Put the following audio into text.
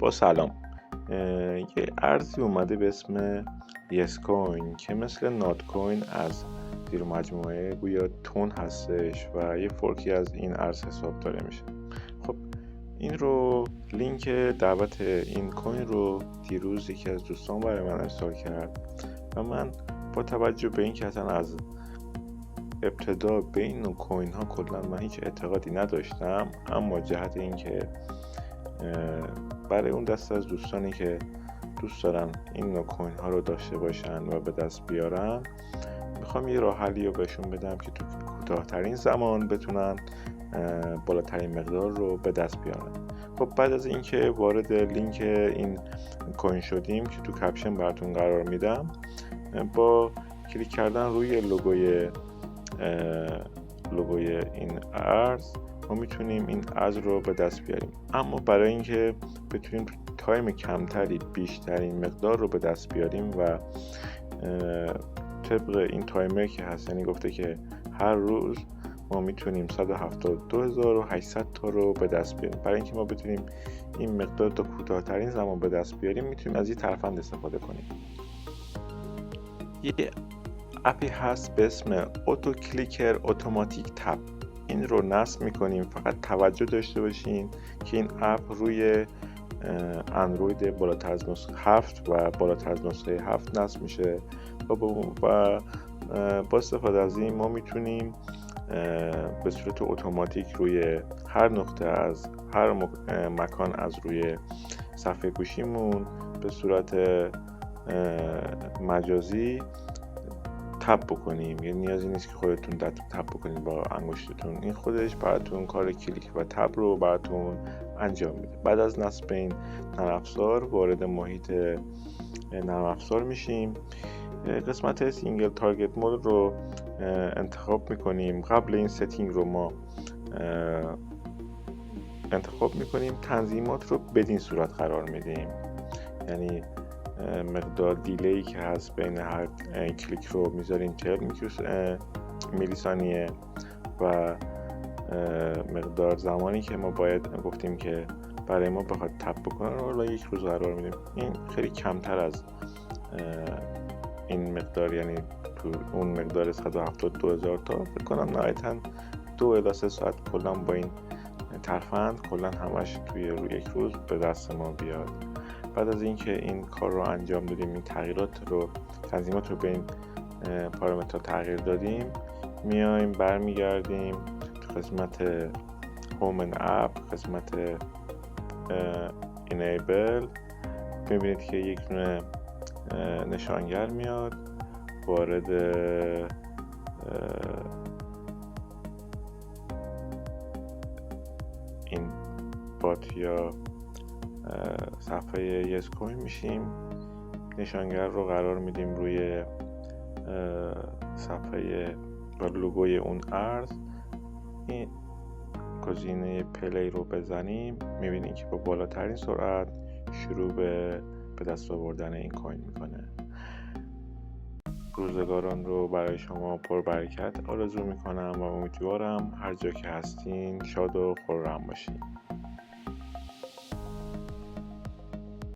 با سلام. یه ارزی اومده به اسم یس کوین که مثل نات کوین از زیر مجموعه گویا تون هستش و یه فورکی از این ارز حساب داره میشه. خب این رو لینک دعوت این کوین رو دیروز یکی از دوستان برای من ارسال کرد و من با توجه به این که اصلا از ابتدا به این نوع کوین ها کلا من هیچ اعتقادی نداشتم، اما جهت این که برای اون دسته از دوستانی که دوست دارن این نوع کوین ها رو داشته باشن و به دست بیارن، میخوام یه راه حلی رو بهشون بدم که تو کوتاه‌ترین زمان بتونن بالاترین مقدار رو به دست بیارن. خب بعد از اینکه وارد لینک این کوین شدیم که تو کپشن براتون قرار میدم، با کلیک کردن روی لوگوی این ارز ما میتونیم این ارز رو به دست بیاریم. اما برای اینکه بتونیم تایم کمتری بیشترین مقدار رو به دست بیاریم و طبق این تایمر که هست، یعنی گفته که هر روز ما میتونیم 172,800 تا رو به دست بیاریم. برای اینکه ما بتونیم این مقدار تا کوتاه‌ترین زمان به دست بیاریم میتونیم از این ترفند استفاده کنیم. یه اپی هست به اسم اوتو کلیکر اتوماتیک تپ. این رو نصب میکنیم. فقط توجه داشته باشین که این اپ روی اندروید بالاتر از نسخه 7 و بالاتر از نسخه 7 نصب میشه و با استفاده از این ما میتونیم به صورت اتوماتیک روی هر نقطه از هر مکان از روی صفحه گوشیمون به صورت مجازی تپ بکنیم. یعنی نیازی نیست که خودتون تپ بکنید با انگشتتون، این خودش براتون کار کلیک و تپ رو براتون انجام میده. بعد از نصب این نرم افزار وارد محیط نرم افزار میشیم. قسمت سینگل تارگت مود رو انتخاب میکنیم. قبل این ستینگ رو ما انتخاب میکنیم. تنظیمات رو بدین صورت قرار میدیم، یعنی مقدار دیلی که هست بین هر کلیک رو میذاریم 40 میلی ثانیه و مقدار زمانی که ما باید گفتیم که برای ما بخواد تپ بکنه رو 1 روز قرار میدیم. این خیلی کمتر از این مقدار، یعنی تو اون مقدار 172,000 تا بکنم نهایتاً 2 الی 3 ساعت کلا با این ترفند کلا همش روی 1 روز به دست ما بیاد. بعد از اینکه این کار رو انجام دادیم، این تغییرات رو تنظیمات رو به این پارامترها تغییر دادیم، میایم برمیگردیم تو قسمت هوم ان اپ، قسمت انیبل. میبینید که یک دونه نشانگر میاد وارد این بات یا صفحه یس کوین میشیم. نشانگر رو قرار میدیم روی صفحه و لوگوی اون ارز. این گزینه پلی رو بزنیم، میبینیم که با بالاترین سرعت شروع به دست آوردن این کوین میکنه. روزگاران رو برای شما پربرکت آرزو میکنم و امیدوارم هر جا که هستین شاد و خرم باشین.